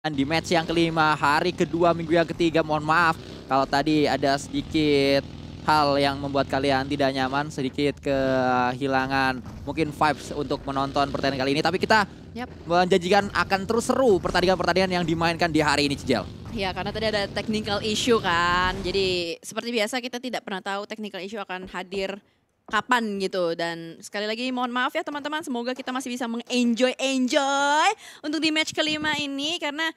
Di match yang kelima, hari kedua, minggu yang ketiga, mohon maaf kalau tadi ada sedikit hal yang membuat kalian tidak nyaman, sedikit kehilangan mungkin vibes untuk menonton pertandingan kali ini. Tapi kita menjanjikan akan terus seru pertandingan-pertandingan yang dimainkan di hari ini, Cijel. Ya, karena tadi ada technical issue kan. Jadi seperti biasa kita tidak pernah tahu technical issue akan hadir kapan gitu. Dan sekali lagi mohon maaf ya teman-teman, semoga kita masih bisa mengenjoy untuk di match kelima ini. Karena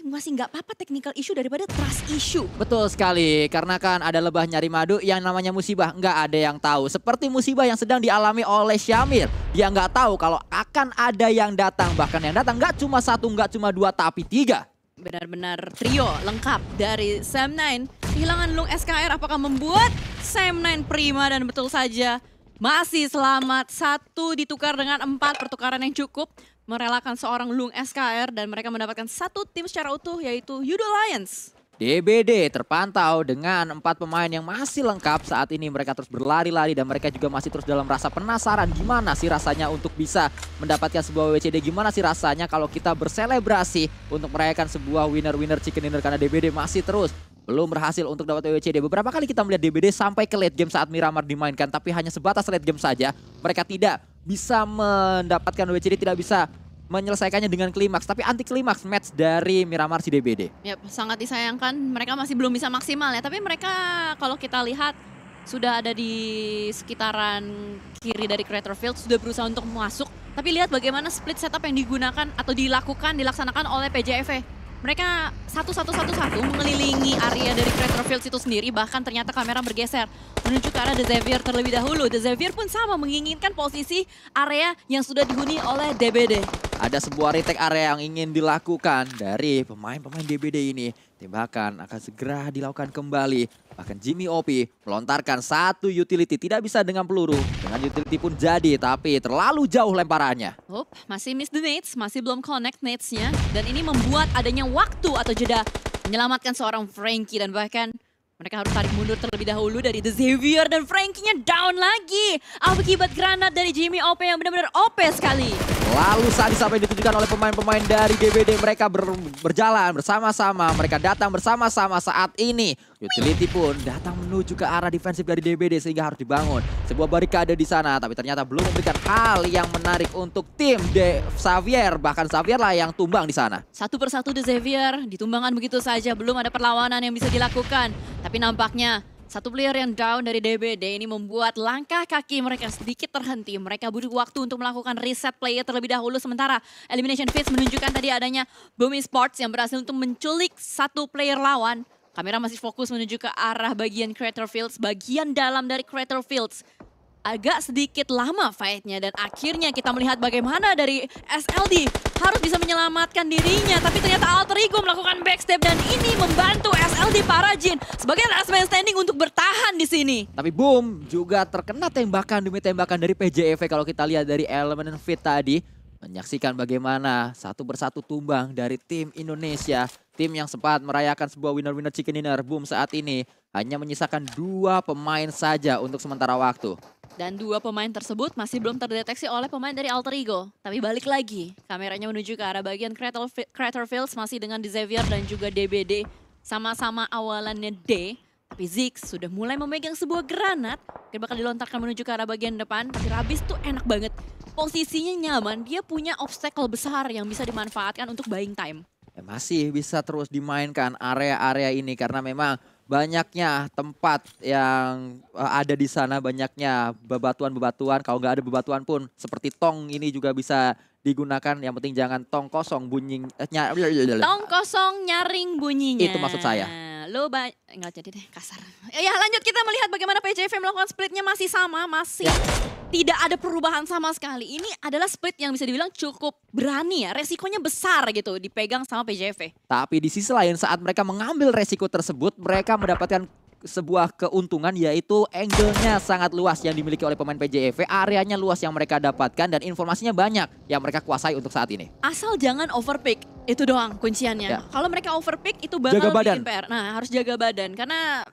masih nggak apa-apa technical issue daripada trust issue. Betul sekali, karena kan ada lebah nyari madu yang namanya musibah, nggak ada yang tahu. Seperti musibah yang sedang dialami oleh Syamir. Dia nggak tahu kalau akan ada yang datang, bahkan yang datang nggak cuma satu, nggak cuma dua, tapi tiga. Benar-benar trio lengkap dari Sam9. Kehilangan Lung SKR apakah membuat Sam9 prima, dan betul saja masih selamat. Satu ditukar dengan 4, pertukaran yang cukup merelakan seorang Lung SKR, dan mereka mendapatkan satu tim secara utuh, yaitu Yudo Lions. DBD terpantau dengan 4 pemain yang masih lengkap. Saat ini mereka terus berlari-lari dan mereka juga masih terus dalam rasa penasaran. Gimana sih rasanya untuk bisa mendapatkan sebuah WCD? Gimana sih rasanya kalau kita berselebrasi untuk merayakan sebuah winner chicken dinner? Karena DBD masih terus belum berhasil untuk dapat WCD. Beberapa kali kita melihat DBD sampai ke late game saat Miramar dimainkan, tapi hanya sebatas late game saja. Mereka tidak bisa mendapatkan WCD, tidak bisa menyelesaikannya dengan klimaks, tapi anti klimaks match dari Miramar si DBD. Yap, sangat disayangkan, mereka masih belum bisa maksimal ya, tapi mereka kalau kita lihat sudah ada di sekitaran kiri dari Creator Field, sudah berusaha untuk masuk, tapi lihat bagaimana split setup yang digunakan atau dilaksanakan oleh PJV. Mereka satu mengelilingi area dari Creator Fields itu sendiri, bahkan ternyata kamera bergeser menuju ke arah The Xavier terlebih dahulu. The Xavier pun sama menginginkan posisi area yang sudah dihuni oleh DBD. Ada sebuah retake area yang ingin dilakukan dari pemain-pemain DBD ini. Tembakan akan segera dilakukan kembali. Bahkan Jimmy OP melontarkan satu utility, tidak bisa dengan peluru. Dengan utility pun jadi, tapi terlalu jauh lemparannya. Masih miss the nades, masih belum connect nadesnya. Dan ini membuat adanya waktu atau jeda menyelamatkan seorang Frankie, dan bahkan mereka harus tarik mundur terlebih dahulu dari The Xavier, dan Frankie-nya down lagi. Akibat granat dari Jimmy OP yang benar-benar OP sekali. Lalu sadis apa yang ditunjukkan oleh pemain-pemain dari DBD, mereka berjalan bersama-sama, mereka datang bersama-sama saat ini. Utility pun datang menuju ke arah defensif dari DBD sehingga harus dibangun sebuah barikade di sana, tapi ternyata belum memberikan hal yang menarik untuk tim Xavier. Bahkan Xavier lah yang tumbang di sana. Satu persatu The Xavier ditumbangkan begitu saja, belum ada perlawanan yang bisa dilakukan. Tapi nampaknya satu player yang down dari DBD ini membuat langkah kaki mereka sedikit terhenti. Mereka butuh waktu untuk melakukan reset player terlebih dahulu. Sementara Elimination Phase menunjukkan tadi adanya Bumi Sports yang berhasil untuk menculik satu player lawan. Kamera masih fokus menuju ke arah bagian Creator Fields, bagian dalam dari Creator Fields. Agak sedikit lama fight-nya, dan akhirnya kita melihat bagaimana dari SLD harus bisa menyelamatkan dirinya, tapi ternyata Alter Ego melakukan backstep, dan ini membantu SLD Parajin sebagai last man standing untuk bertahan di sini. Tapi Boom juga terkena tembakan demi tembakan dari PJV. Kalau kita lihat dari elemen fit tadi, menyaksikan bagaimana satu persatu tumbang dari tim Indonesia. Tim yang sempat merayakan sebuah winner chicken dinner. Boom saat ini hanya menyisakan 2 pemain saja untuk sementara waktu. Dan 2 pemain tersebut masih belum terdeteksi oleh pemain dari Alter Ego. Tapi balik lagi, kameranya menuju ke arah bagian Creator Fields masih dengan The Xavier dan juga DBD. Sama-sama awalannya D. Tapi Ziggs sudah mulai memegang sebuah granat. Dia bakal dilontarkan menuju ke arah bagian depan. Tapi Rabis tuh enak banget. Posisinya nyaman, dia punya obstacle besar yang bisa dimanfaatkan untuk buying time. Masih bisa terus dimainkan area-area ini karena memang banyaknya tempat yang ada di sana, banyaknya bebatuan-bebatuan. Kalau nggak ada bebatuan pun seperti tong ini juga bisa digunakan. Yang penting jangan tong kosong bunyinya. Tong kosong nyaring bunyinya. Itu maksud saya. Nggak jadi deh, kasar. Ya lanjut, kita melihat bagaimana PJV melakukan splitnya masih sama, masih tidak ada perubahan sama sekali. Ini adalah split yang bisa dibilang cukup berani ya, resikonya besar gitu dipegang sama PJV. Tapi di sisi lain saat mereka mengambil resiko tersebut, mereka mendapatkan sebuah keuntungan, yaitu angle-nya sangat luas yang dimiliki oleh pemain PJV. Areanya luas yang mereka dapatkan dan informasinya banyak yang mereka kuasai untuk saat ini. Asal jangan overpick, itu doang kunciannya. Ya. Kalau mereka overpick itu bakal Jaga badan. bikin PR. Nah, harus jaga badan karena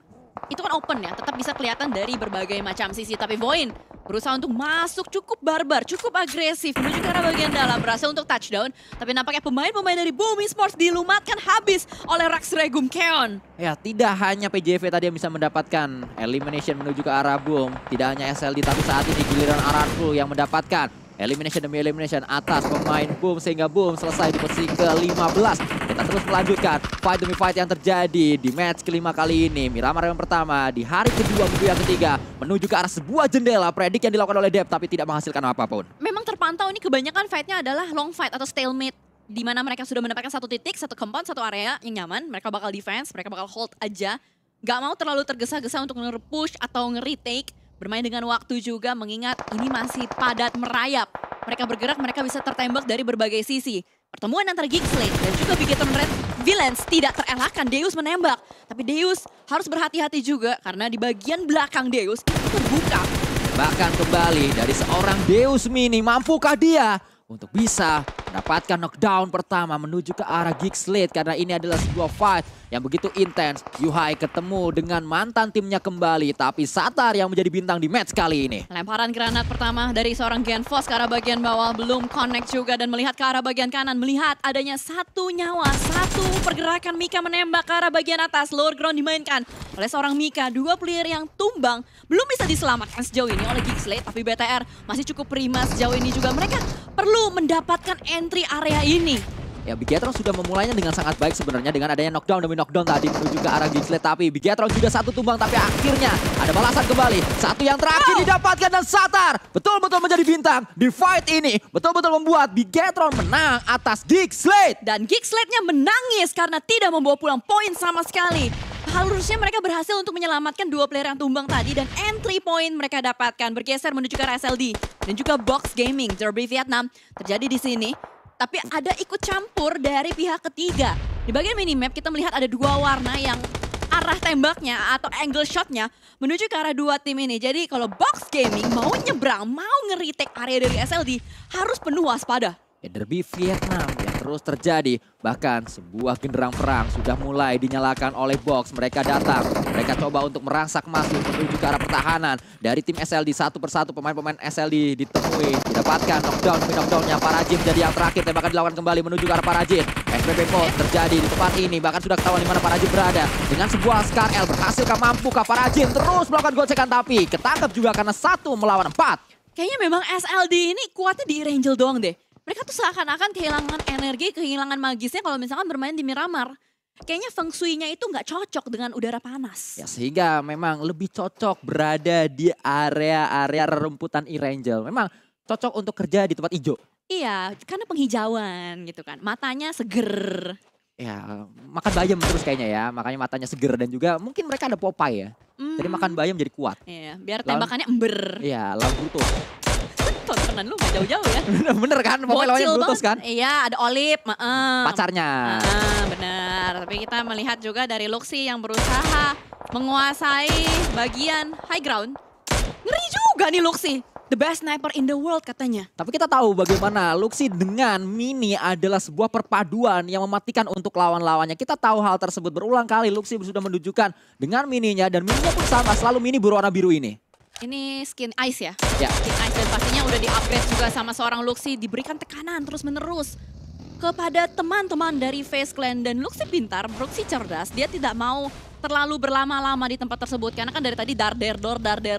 itu kan open ya, tetap bisa kelihatan dari berbagai macam sisi. Tapi Voin berusaha untuk masuk cukup barbar, cukup agresif menuju ke arah bagian dalam, berhasil untuk touchdown. Tapi nampaknya pemain-pemain dari Boom Esports dilumatkan habis oleh Rax Regum Keon. Ya, tidak hanya PJV tadi yang bisa mendapatkan elimination menuju ke arah Boom. Tidak hanya SLD, tapi saat ini giliran Ararful yang mendapatkan elimination demi elimination atas pemain Boom, sehingga Boom selesai di posisi ke-15. Kita terus melanjutkan fight demi fight yang terjadi di match kelima kali ini. Miramar yang pertama di hari kedua minggu yang ketiga menuju ke arah sebuah jendela predik yang dilakukan oleh Dep tapi tidak menghasilkan apapun. Memang terpantau ini kebanyakan fight-nya adalah long fight atau stalemate, di mana mereka sudah mendapatkan satu titik, satu compound, satu area yang nyaman. Mereka bakal defense, mereka bakal hold aja. Gak mau terlalu tergesa-gesa untuk nge-push atau nge-retake. Bermain dengan waktu juga mengingat ini masih padat merayap. Mereka bergerak, mereka bisa tertembak dari berbagai sisi. Pertemuan antara Geekslate dan juga Bigetron Red Villains tidak terelakkan. Deus menembak, tapi Deus harus berhati-hati juga karena di bagian belakang Deus itu terbuka. Bahkan kembali dari seorang Deus Mini, mampukah dia untuk bisa mendapatkan knockdown pertama menuju ke arah Geekslate karena ini adalah sebuah fight yang begitu intens. Yuhai ketemu dengan mantan timnya kembali, tapi Satar yang menjadi bintang di match kali ini. Lemparan granat pertama dari seorang Genfos ke arah bagian bawah, belum connect juga dan melihat ke arah bagian kanan, melihat adanya satu nyawa, satu pergerakan Mika menembak ke arah bagian atas. Lower ground dimainkan oleh seorang Mika, dua player yang tumbang, belum bisa diselamatkan sejauh ini oleh Geekslate, tapi BTR masih cukup prima sejauh ini juga. Mereka perlu mendapatkan entry area ini. Ya, Bigetron sudah memulainya dengan sangat baik sebenarnya dengan adanya knockdown demi knockdown tadi menuju ke arah Geekslate, tapi Bigetron sudah satu tumbang, tapi akhirnya ada balasan kembali. Satu yang terakhir didapatkan dan Satar betul-betul menjadi bintang di fight ini. Betul-betul membuat Bigetron menang atas Geekslate. Dan Geekslate-nya menangis karena tidak membawa pulang poin sama sekali. Harusnya mereka berhasil untuk menyelamatkan dua player yang tumbang tadi dan entry point mereka dapatkan bergeser menuju ke arah SLD dan juga Box Gaming. Derby Vietnam terjadi di sini. Tapi ada ikut campur dari pihak ketiga. Di bagian minimap kita melihat ada dua warna yang arah tembaknya atau angle shotnya menuju ke arah dua tim ini. Jadi kalau Box Gaming mau nyebrang, mau nge-retake area dari SLD, harus penuh waspada. Ya, Derby Vietnam yang terus terjadi. Bahkan sebuah genderang perang sudah mulai dinyalakan oleh Box. Mereka datang, mereka coba untuk merangsak masuk menuju ke arah pertahanan. Dari tim SLD satu persatu pemain-pemain SLD ditemui. Didapatkan knockdown demi knockdownnya. Parajin jadi yang terakhir, tembakan dilakukan kembali menuju ke arah Parajin. SPP Pot terjadi di tempat ini. Bahkan sudah ketahuan di mana Parajin berada. Dengan sebuah Scar L, berhasilkah mampukah Parajin terus melakukan gocekan, tapi ketangkap juga karena 1 melawan 4. Kayaknya memang SLD ini kuatnya di Erangel doang deh. Mereka tuh seakan-akan kehilangan energi, kehilangan magisnya kalau misalkan bermain di Miramar. Kayaknya feng shui-nya itu nggak cocok dengan udara panas. Ya, sehingga memang lebih cocok berada di area-area rerumputan Erangel. Memang cocok untuk kerja di tempat hijau. Iya, karena penghijauan gitu kan. Matanya seger. Ya, makan bayam terus kayaknya ya. Makanya matanya seger dan juga mungkin mereka ada Popeye ya. Jadi makan bayam jadi kuat. Iya, biar tembakannya ember. Iya, lawan Brutus. Tontonan lu gak jauh-jauh ya. Bener kan? Popeye lawannya Brutus kan? Iya, ada Olive. Pacarnya. Benar. Tapi kita melihat juga dari Luxi yang berusaha menguasai bagian high ground. Ngeri juga nih Luxi. The best sniper in the world katanya. Tapi kita tahu bagaimana Luxi dengan Mini adalah sebuah perpaduan yang mematikan untuk lawan-lawannya. Kita tahu hal tersebut berulang kali. Luxi sudah menunjukkan dengan Mininya dan Mininya pun sama, selalu Mini berwarna biru ini. Ini skin ice ya? Ya. Skin ice dan pastinya udah di-upgrade juga sama seorang Luxi. Diberikan tekanan terus-menerus kepada teman-teman dari FaZe Clan. Dan Luxi pintar, Luxi cerdas. Dia tidak mau terlalu berlama-lama di tempat tersebut. Karena kan dari tadi dar der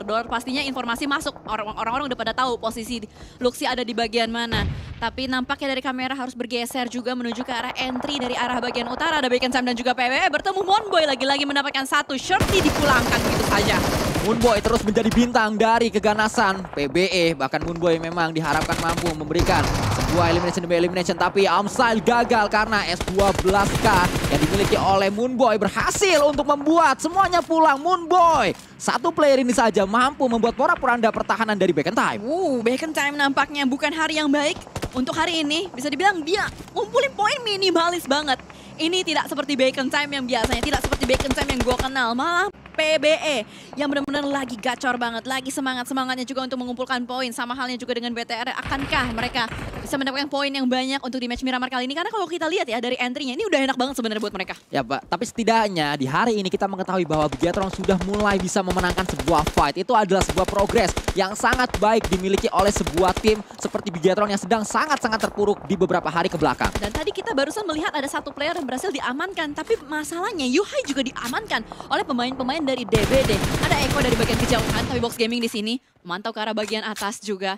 door, pastinya informasi masuk. Orang-orang udah pada tahu posisi Luxi ada di bagian mana. Tapi nampaknya dari kamera harus bergeser juga menuju ke arah entry dari arah bagian utara. Ada Bacon Sam dan juga PWE bertemu Moonboy lagi-lagi mendapatkan satu. Shorty dipulangkan begitu saja. Moonboy terus menjadi bintang dari keganasan PBE. Bahkan Moonboy memang diharapkan mampu memberikan sebuah elimination demi elimination. Tapi Amsile gagal karena S12K yang dimiliki oleh Moonboy berhasil untuk membuat semuanya pulang. Moonboy, satu player ini saja mampu membuat porak-poranda pertahanan dari Bacon Time. Bacon Time nampaknya bukan hari yang baik untuk hari ini. Bisa dibilang dia ngumpulin poin minimalis banget. Ini tidak seperti Bacon Time yang biasanya, tidak seperti Bacon Time yang gue kenal. Malah PBE yang benar-benar lagi gacor banget, lagi semangat-semangatnya juga untuk mengumpulkan poin. Sama halnya juga dengan BTR, akankah mereka bisa mendapatkan poin yang banyak untuk di match Miramar kali ini. Karena kalau kita lihat ya dari entry-nya ini udah enak banget sebenarnya buat mereka. Ya Pak, tapi setidaknya di hari ini kita mengetahui bahwa Bigetron sudah mulai bisa memenangkan sebuah fight. Itu adalah sebuah progres yang sangat baik dimiliki oleh sebuah tim seperti Bigetron yang sedang sangat-sangat terpuruk di beberapa hari ke belakang. Dan tadi kita barusan melihat ada satu player yang berhasil diamankan. Tapi masalahnya Yuhai juga diamankan oleh pemain-pemain dari DBD. Ada Eko dari bagian kejauhan, tapi Box Gaming di sini memantau ke arah bagian atas juga.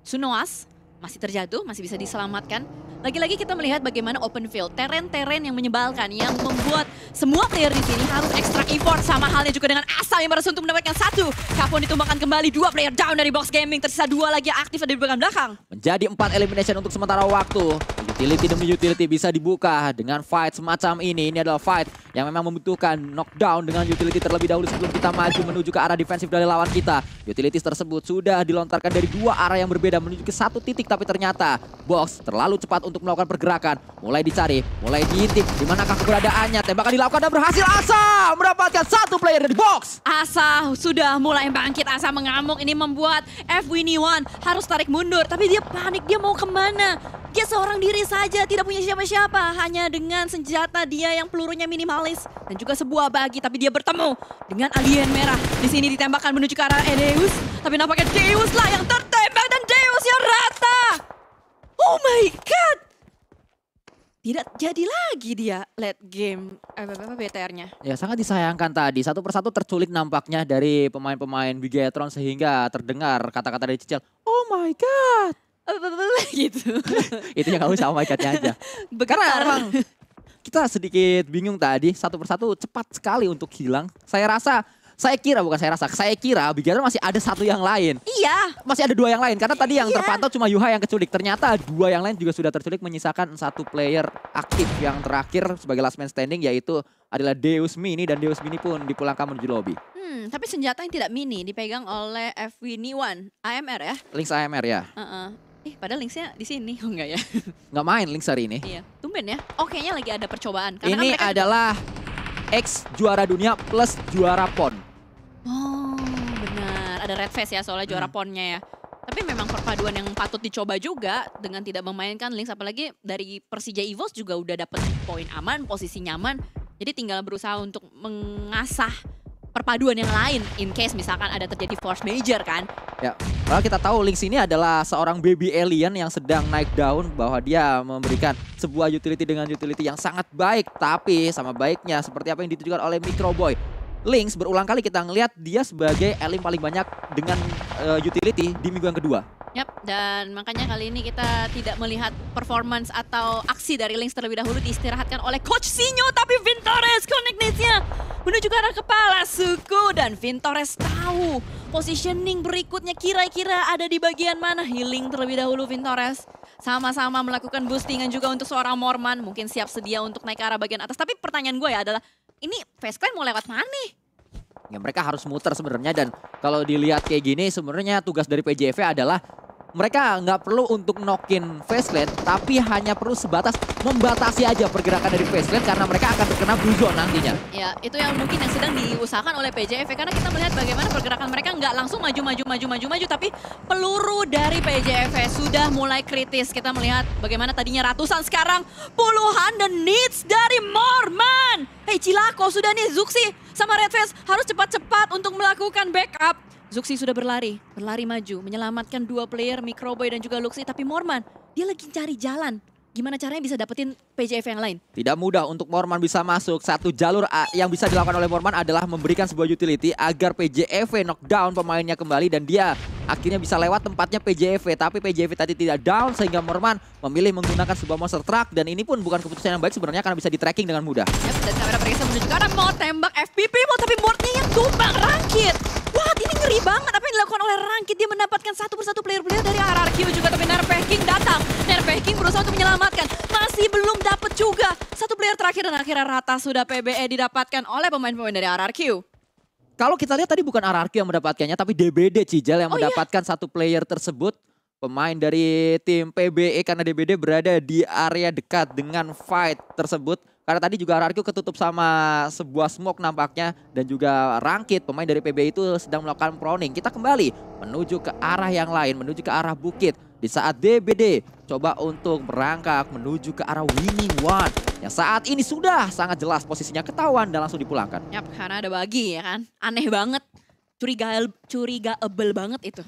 Sunoas masih terjatuh, masih bisa diselamatkan. Lagi-lagi kita melihat bagaimana open field, teren-teren yang menyebalkan, yang membuat semua player di sini harus extra effort. Sama halnya juga dengan Asal yang berhasil untuk mendapatkan satu. Kapon ditumbangkan kembali, 2 player down dari Box Gaming. Tersisa 2 lagi yang aktif ada di bagian belakang. Menjadi 4 elimination untuk sementara waktu. Utility demi utility bisa dibuka dengan fight semacam ini. Ini adalah fight yang memang membutuhkan knockdown dengan utility terlebih dahulu sebelum kita maju menuju ke arah defensif dari lawan kita. Utilities tersebut sudah dilontarkan dari 2 arah yang berbeda menuju ke satu titik, tapi ternyata Box terlalu cepat untuk melakukan pergerakan. Mulai dicari, mulai diintip. Di manakah keberadaannya? Tembakan dilakukan dan berhasil. Asa mendapatkan 1 player dari Box. Asa sudah mulai bangkit, Asa mengamuk. Ini membuat FWinnie1 harus tarik mundur. Tapi dia panik, dia mau kemana? Dia seorang diri saja, tidak punya siapa-siapa. Hanya dengan senjata dia yang pelurunya minimalis. Dan juga sebuah bagi, tapi dia bertemu dengan alien merah. Di sini ditembakkan menuju ke arah Deus. Tapi nampaknya Deus lah yang tertembak dan Deus yang rata. Oh my god. Tidak jadi lagi dia late game BTR-nya. Ya sangat disayangkan tadi. Satu persatu terculik nampaknya dari pemain-pemain Bigetron sehingga terdengar kata-kata dari Cicel. Oh my god. Gitu. Itu yang kamu sama ikatnya aja. Karena emang kita sedikit bingung tadi. Satu persatu cepat sekali untuk hilang. Saya kira Bigetron masih ada satu yang lain. Iya. Masih ada 2 yang lain. Karena tadi yang terpantau cuma Yuha yang keculik. Ternyata 2 yang lain juga sudah terculik menyisakan 1 player aktif yang terakhir sebagai last man standing yaitu adalah Deus Mini. Dan Deus Mini pun dipulangkan menuju lobby. Tapi senjata yang tidak mini dipegang oleh FWinnie1 AMR ya. Lynx AMR ya. Padahal Lynxnya di sini. Oh enggak ya. Nggak main Lynx hari ini. Iya, tumben ya. Oh kayaknya lagi ada percobaan. Karena Ini kan adalah ex juara dunia plus juara PON. Oh benar, ada red face ya soalnya juara ponnya ya. Tapi memang perpaduan yang patut dicoba juga dengan tidak memainkan Lynx. Apalagi dari Persija EVOS juga udah dapet poin aman, posisi nyaman. Jadi tinggal berusaha untuk mengasah perpaduan yang lain in case misalkan ada terjadi force major kan. Ya, kalau kita tahu Lynx ini adalah seorang baby alien yang sedang naik daun bahwa dia memberikan sebuah utility dengan utility yang sangat baik. Tapi sama baiknya seperti apa yang ditunjukkan oleh Microboy. Lynx berulang kali kita ngelihat dia sebagai elim paling banyak dengan utility di minggu yang kedua. Yap, dan makanya kali ini kita tidak melihat performance atau aksi dari Lynx terlebih dahulu diistirahatkan oleh Coach Sinyo. Tapi Vintores connect-nya menuju ke arah kepala suku. Dan Vintores tahu positioning berikutnya kira-kira ada di bagian mana. Healing terlebih dahulu Vintores. Sama-sama melakukan boostingan juga untuk seorang Morman. Mungkin siap sedia untuk naik ke arah bagian atas. Tapi pertanyaan gue ya adalah, ini Face Clan mau lewat mana nih? Ya mereka harus muter sebenarnya dan kalau dilihat kayak gini sebenarnya tugas dari PJV adalah mereka nggak perlu untuk knockin Faceland, tapi hanya perlu sebatas membatasi aja pergerakan dari Faceland karena mereka akan terkena blue zone nantinya. Ya, itu yang mungkin yang sedang diusahakan oleh PJV karena kita melihat bagaimana pergerakan mereka nggak langsung maju, tapi peluru dari PJV sudah mulai kritis. Kita melihat bagaimana tadinya ratusan sekarang puluhan dan needs dari Morman. Hei Cilako, sudah nih Zuxi sama Redface harus cepat-cepat untuk melakukan backup. Zuxi sudah berlari maju, menyelamatkan 2 player, Microboy dan juga Luxi. Tapi Morman, dia lagi cari jalan. Gimana caranya bisa dapetin PJF yang lain? Tidak mudah untuk Morman bisa masuk. Satu jalur yang bisa dilakukan oleh Morman adalah memberikan sebuah utility agar PJV knockdown pemainnya kembali. Dan dia akhirnya bisa lewat tempatnya PJV. Tapi PJV tadi tidak down sehingga Morman memilih menggunakan sebuah monster truck. Dan ini pun bukan keputusan yang baik sebenarnya karena bisa di-tracking dengan mudah. Yep, dan kamera periksa menuju ke arah mau tembak FPP mau, tapi Mordnya yang tumbang Rangkit. Wah, ini ngeri banget apa yang dilakukan oleh Rangkit. Dia mendapatkan satu persatu player-player dari RRQ juga. Tapi Nerfeking datang. Nerfeking berusaha untuk menyelamatkan. Masih belum dapat juga. Satu player terakhir dan akhirnya rata sudah PBE didapatkan oleh pemain-pemain dari RRQ. Kalau kita lihat tadi bukan RRQ yang mendapatkannya, tapi DBD Cijal yang mendapatkan satu player tersebut. Pemain dari tim PBE karena DBD berada di area dekat dengan fight tersebut. Karena tadi juga RRQ ketutup sama sebuah smoke nampaknya. Dan juga Rangkit, pemain dari PBE itu sedang melakukan proning. Kita kembali menuju ke arah yang lain, menuju ke arah bukit. di saat DBD coba untuk merangkak menuju ke arah winning one. Yang saat ini sudah sangat jelas posisinya ketahuan dan langsung dipulangkan. Yap, karena ada bagi ya kan. Aneh banget. Curigaable banget itu.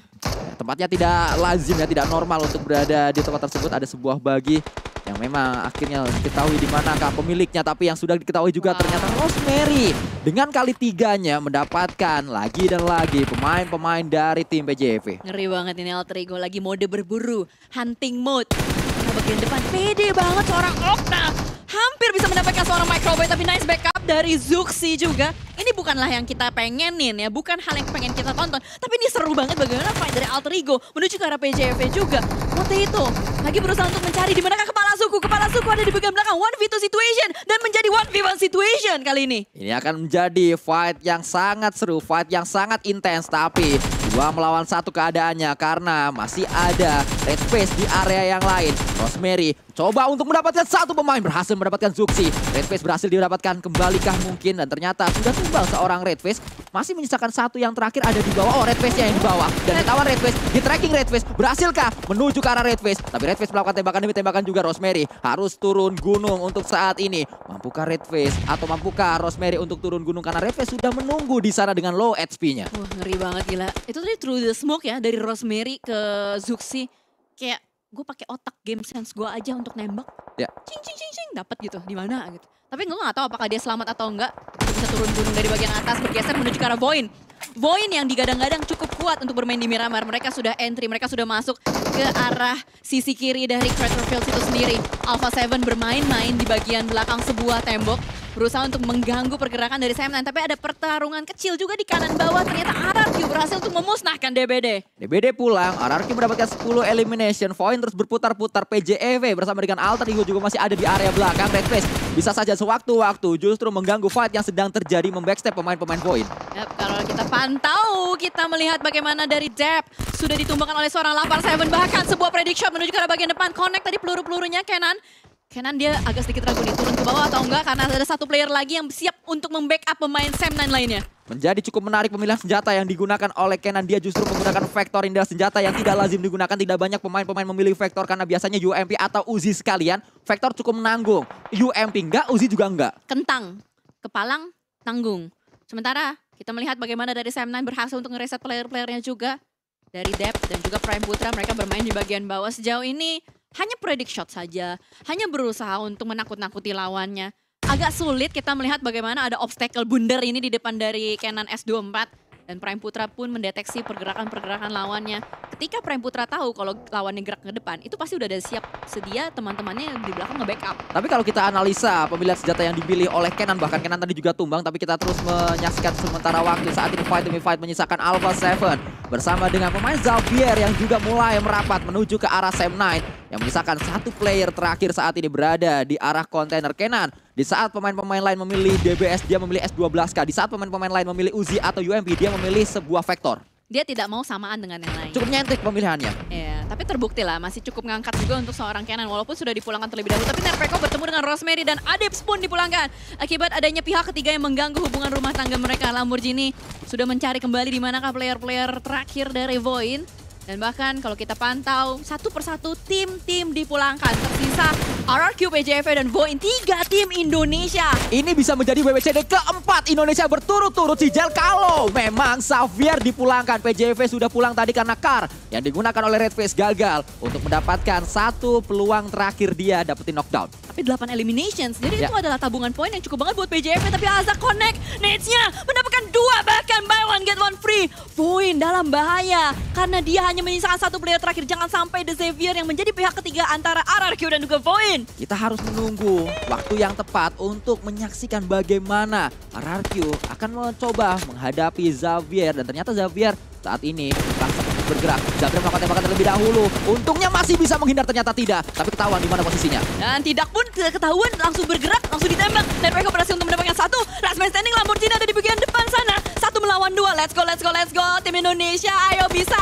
Tempatnya tidak lazim ya, tidak normal untuk berada di tempat tersebut. Ada sebuah bagi yang memang akhirnya diketahui di manakah pemiliknya, tapi yang sudah diketahui juga ternyata Rosemary dengan kali tiganya mendapatkan lagi dan lagi pemain-pemain dari tim PJV. Ngeri banget ini Alter Ego lagi mode berburu, hunting mode. Karena bagian depan pede banget seorang Okta. Hampir bisa mendapatkan seorang microwave, tapi nice backup dari Zuxi juga. Ini bukanlah yang kita pengenin ya, bukan hal yang pengen kita tonton. Tapi ini seru banget bagaimana fight dari Alter Ego menuju ke arah PJV juga. Potato lagi berusaha untuk mencari di manakah kepala suku. Kepala suku ada di bagian belakang, 1v2 situation dan menjadi 1v1 situation kali ini. Ini akan menjadi fight yang sangat seru, fight yang sangat intens, tapi 2 melawan 1 keadaannya karena masih ada red space di area yang lain. Rosemary coba untuk mendapatkan satu pemain, berhasil mendapatkan Zuxi. Red face berhasil didapatkan, kembalikah mungkin, dan ternyata sudah tumbang seorang red face. Masih menyisakan satu yang terakhir ada di bawah. Oh, red face-nya yang di bawah. Dan ditawan red face, di tracking red face. Berhasilkah menuju ke arah red face? Tapi red face melakukan tembakan demi tembakan juga. Rosemary harus turun gunung untuk saat ini. Mampukah red face atau mampukah Rosemary untuk turun gunung? Karena red face sudah menunggu di sana dengan low HP-nya. Wah, ngeri banget gila. Itu tadi through the smoke ya, dari Rosemary ke Zuxi. Kayak gue pakai otak game sense gue aja untuk nembak. Ya. Cing cing cing cing dapat gitu di mana gitu. Tapi gue nggak tahu apakah dia selamat atau enggak. Dia bisa turun gunung dari bagian atas bergeser menuju ke arah Voin. Voin yang digadang-gadang cukup kuat untuk bermain di Miramar. Mereka sudah entry, mereka sudah masuk ke arah sisi kiri dari Crater Fields itu sendiri. Alpha 7 bermain-main di bagian belakang sebuah tembok. Berusaha untuk mengganggu pergerakan dari Sam9. Tapi ada pertarungan kecil juga di kanan bawah. Ternyata RRQ berhasil untuk memusnahkan DBD. DBD pulang, RRQ mendapatkan 10 elimination. Voin terus berputar-putar. PJEV bersama dengan Alter Ego juga masih ada di area belakang. Red Face bisa saja sewaktu-waktu justru mengganggu fight yang sedang terjadi, membackstep pemain-pemain Voin. Yap, kalau kita pantau, kita melihat bagaimana dari Dep sudah ditumbangkan oleh seorang Lapar 7. Bahkan sebuah predict shot menuju ke arah bagian depan. Connect tadi peluru-pelurunya Kenan dia agak sedikit ragu nih turun ke bawah atau enggak karena ada satu player lagi yang siap untuk membackup pemain Sam9 lainnya. Menjadi cukup menarik pemilihan senjata yang digunakan oleh Kenan. Dia justru menggunakan Vector, ini adalah senjata yang tidak lazim digunakan. Tidak banyak pemain-pemain memilih Vector karena biasanya UMP atau Uzi sekalian. Vector cukup menanggung, UMP enggak, Uzi juga enggak. Kentang, kepalang, tanggung. Sementara kita melihat bagaimana dari Sam9 berhasil untuk ngereset player-playernya juga. Dari Dep dan juga Prime Putra mereka bermain di bagian bawah sejauh ini. Hanya predict shot saja, hanya berusaha untuk menakut-nakuti lawannya. Agak sulit kita melihat bagaimana ada obstacle bundar ini di depan dari Kenan S24. Dan Prime Putra pun mendeteksi pergerakan-pergerakan lawannya. Ketika Prime Putra tahu kalau lawannya gerak ke depan, itu pasti udah ada siap sedia teman-temannya di belakang nge-backup. Tapi kalau kita analisa pemilihan senjata yang dipilih oleh Kenan, bahkan Kenan tadi juga tumbang, tapi kita terus menyaksikan sementara waktu. Saat ini fight demi fight menyisakan Alpha 7 bersama dengan pemain Xavier yang juga mulai merapat menuju ke arah Sam9 yang menyisakan satu player terakhir saat ini berada di arah kontainer Kenan. Di saat pemain-pemain lain memilih DBS, dia memilih S12K. Di saat pemain-pemain lain memilih Uzi atau UMP, dia memilih sebuah Vector. Dia tidak mau samaan dengan yang lain. Cukup nyentik pemilihannya. Ya, tapi terbukti lah masih cukup ngangkat juga untuk seorang Kenan walaupun sudah dipulangkan terlebih dahulu. Tapi Nerpeko bertemu dengan Rosemary dan Adips pun dipulangkan akibat adanya pihak ketiga yang mengganggu hubungan rumah tangga mereka. Lamborghini sudah mencari kembali di manakah player-player terakhir dari Voin. Dan bahkan kalau kita pantau satu persatu tim-tim dipulangkan. Tersisa RRQ, PJV dan Voin, 3 tim Indonesia. Ini bisa menjadi WWCD keempat Indonesia berturut-turut Cijal kalau memang Xavier dipulangkan. PJV sudah pulang tadi karena car yang digunakan oleh Red Face gagal untuk mendapatkan satu peluang terakhir dia dapetin knockdown. Tapi 8 eliminations, jadi itu adalah tabungan poin yang cukup banget buat PJV. Tapi Azak connect, Nets-nya mendapatkan 2 bahkan buy one get one free. Voin dalam bahaya karena dia hanya menyisakan satu player terakhir. Jangan sampai The Xavier yang menjadi pihak ketiga antara RRQ dan juga Voin. Kita harus menunggu waktu yang tepat untuk menyaksikan bagaimana RRQ akan mencoba menghadapi Xavier. Dan ternyata Xavier saat ini langsung bergerak. Xavier melakukan tembakan terlebih dahulu. Untungnya masih bisa menghindar, ternyata tidak. Tapi ketahuan di mana posisinya. Dan tidak pun ketahuan, langsung bergerak, langsung ditembak. Nerpeko berhasil untuk mendapatkan satu. Last man standing, Lamborghini ada di bagian depan sana. 1 melawan 2. Let's go, let's go, let's go. Tim Indonesia, ayo bisa,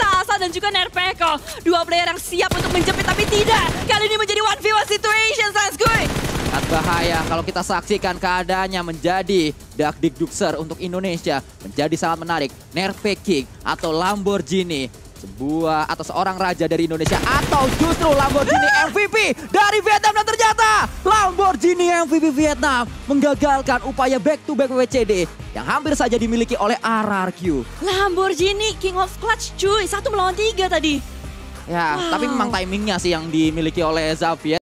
Asa dan juga Nerpeko. 2 player yang siap untuk menjepit, tapi tidak. Kali ini menjadi 1v1 situation, Sanskuy. Sangat bahaya kalau kita saksikan keadaannya menjadi Dakdikdukser untuk Indonesia. Menjadi sangat menarik. Nerpe King atau Lamborghini sebuah atau seorang raja dari Indonesia atau justru Lamborghini MVP dari Vietnam, dan ternyata Lamborghini MVP Vietnam menggagalkan upaya back to back WCD yang hampir saja dimiliki oleh RRQ. Lamborghini King of Clutch cuy, 1 melawan 3 tadi. Ya, tapi memang timingnya sih yang dimiliki oleh Xavier.